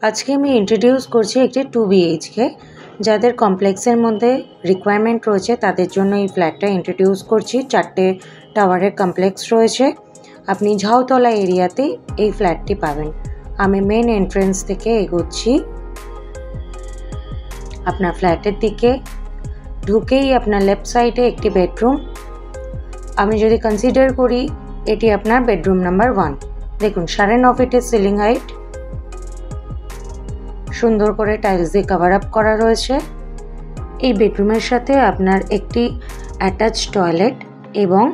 আজকে আমি ইন্ট্রোডিউস করছি একটি 2 BHK যাদের কমপ্লেক্সের মধ্যে রিকোয়ারমেন্ট রয়েছে তাদের জন্য এই ফ্ল্যাটটা ইন্ট্রোডিউস করছি। 4টে টাওয়ারের কমপ্লেক্স রয়েছে। আপনি ঝাউতলা এরিয়াতে এই ফ্ল্যাটটি পাবেন। আমি মেন এন্ট্রেন্স থেকে এগোচ্ছি আপনার ফ্ল্যাটের দিকে। ঢুকেই আপনার লেফট সাইডে একটি বেডরুম। আমি যদি কনসিডার করি এটি আপনার বেডরুম নাম্বার 1। দেখুন 9.5 ফিটের সিলিং হাইট, সুন্দর করে টাইলস দিয়ে কভার আপ করা রয়েছে। এই বেডরুমের সাথে আপনার একটি অ্যাটাচ টয়লেট এবং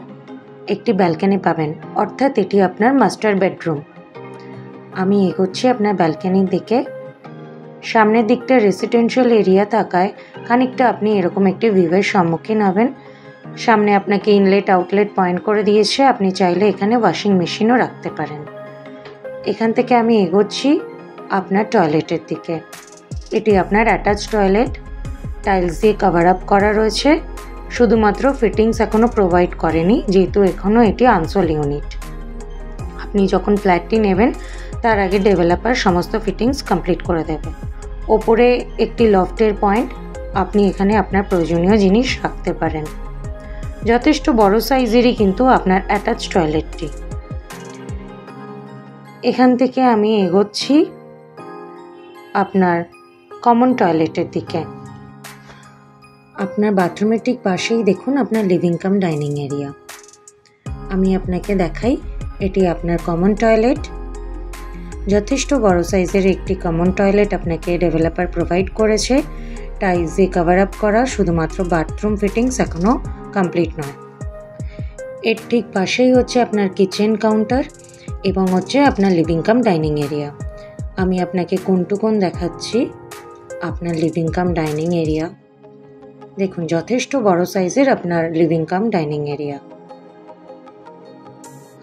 একটি ব্যালকনি পাবেন, অর্থাৎ এটি আপনার মাস্টার বেডরুম। আমি এগোচ্ছি আপনার ব্যালকনির দিকে। সামনের দিকটা রেসিডেন্সিয়াল এরিয়া থাকায় খানিকটা আপনি এরকম একটি ভিউয়ের সম্মুখীন হবেন। সামনে আপনাকে ইনলেট আউটলেট পয়েন্ট করে দিয়েছে, আপনি চাইলে এখানে ওয়াশিং মেশিনও রাখতে পারেন। এখান থেকে আমি এগোচ্ছি আপনার টয়লেটের দিকে। এটি আপনার অ্যাটাচ টয়লেট, টাইলস দিয়ে কভার আপ করা রয়েছে। শুধুমাত্র ফিটিংস এখনও প্রোভাইড করেনি, যেহেতু এখনও এটি আনসোল ইউনিট। আপনি যখন ফ্ল্যাটটি নেবেন তার আগে ডেভেলপার সমস্ত ফিটিংস কমপ্লিট করে দেবে। ওপরে একটি লফটের পয়েন্ট, আপনি এখানে আপনার প্রয়োজনীয় জিনিস রাখতে পারেন। যথেষ্ট বড় সাইজেরই কিন্তু আপনার অ্যাটাচ টয়লেটটি। এখান থেকে আমি এগোচ্ছি আপনার কমন টয়লেটের দিকে। আপনার বাথরুমের ঠিক পাশেই দেখুন আপনার লিভিং কাম ডাইনিং এরিয়া। আমি আপনাকে দেখাই, এটি আপনার কমন টয়লেট। যথেষ্ট বড় সাইজের একটি কমন টয়লেট আপনাকে ডেভেলপার প্রোভাইড করেছে। টাইলস দিয়ে কভার আপ করা, শুধুমাত্র বাথরুম ফিটিংস এখনও কমপ্লিট নয়। এর ঠিক পাশেই হচ্ছে আপনার কিচেন কাউন্টার এবং হচ্ছে আপনার লিভিং কাম ডাইনিং এরিয়া। আমি আপনাকে কোণ টু কোণ দেখাচ্ছি আপনার লিভিং কাম ডাইনিং এরিয়া। দেখুন যথেষ্ট বড় সাইজের আপনার লিভিং কাম ডাইনিং এরিয়া।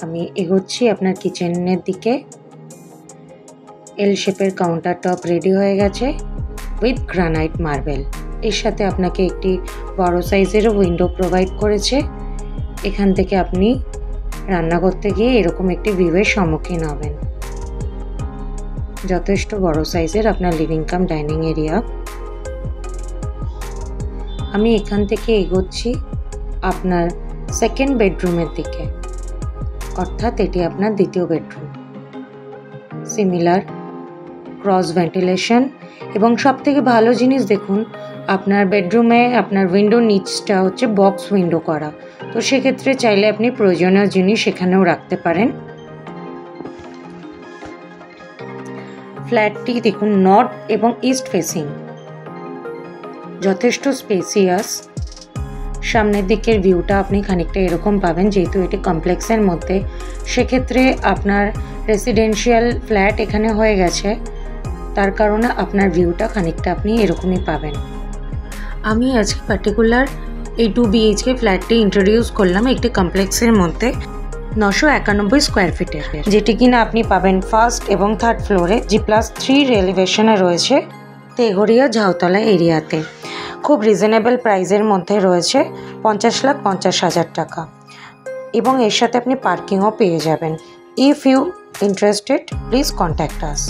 আমি এগোচ্ছি আপনার কিচেনের দিকে। এল শেপের কাউন্টার টপ রেডি হয়ে গেছে উইথ গ্রানাইট মার্বেল। এর সাথে আপনাকে একটি বড় সাইজেরও উইন্ডো প্রোভাইড করেছে। এখান থেকে আপনি রান্না করতে গিয়ে এরকম একটি ভিউয়ের সম্মুখীন হবেন। যথেষ্ট বড় সাইজের আপনার লিভিং কাম ডাইনিং এরিয়া। আমি এখান থেকে এগোচ্ছি আপনার সেকেন্ড বেডরুমের দিকে, অর্থাৎ এটি আপনার দ্বিতীয় বেডরুম। সিমিলার ক্রস ভেন্টিলেশন এবং সবথেকে ভালো জিনিস দেখুন আপনার বেডরুমে আপনার উইন্ডোর নিচটা হচ্ছে বক্স উইন্ডো করা, তো সেক্ষেত্রে চাইলে আপনি প্রয়োজনীয় জিনিস এখানেও রাখতে পারেন। ফ্ল্যাটটি দেখুন নর্থ এবং ইস্ট ফেসিং, যথেষ্ট স্পেসিয়াস। সামনের দিকের ভিউটা আপনি খানিকটা এরকম পাবেন, যেহেতু এটি কমপ্লেক্সের মধ্যে, সেক্ষেত্রে আপনার রেসিডেন্সিয়াল ফ্ল্যাট এখানে হয়ে গেছে, তার কারণে আপনার ভিউটা খানিকটা আপনি এরকমই পাবেন। আমি আজকে পার্টিকুলার এই 2 BHK ফ্ল্যাটটি ইন্ট্রোডিউস করলাম একটি কমপ্লেক্সের মধ্যে 991 স্কোয়ার ফিটের, যেটি কিনা আপনি পাবেন ফার্স্ট এবং থার্ড ফ্লোরে, G+3 এলিভেশনে রয়েছে, তেঘরিয়া ঝাউতলা এরিয়াতে। খুব রিজনেবল প্রাইসের মধ্যে রয়েছে, 50,50,000 টাকা, এবং এর সাথে আপনি পার্কিংও পেয়ে যাবেন। If you interested please contact us.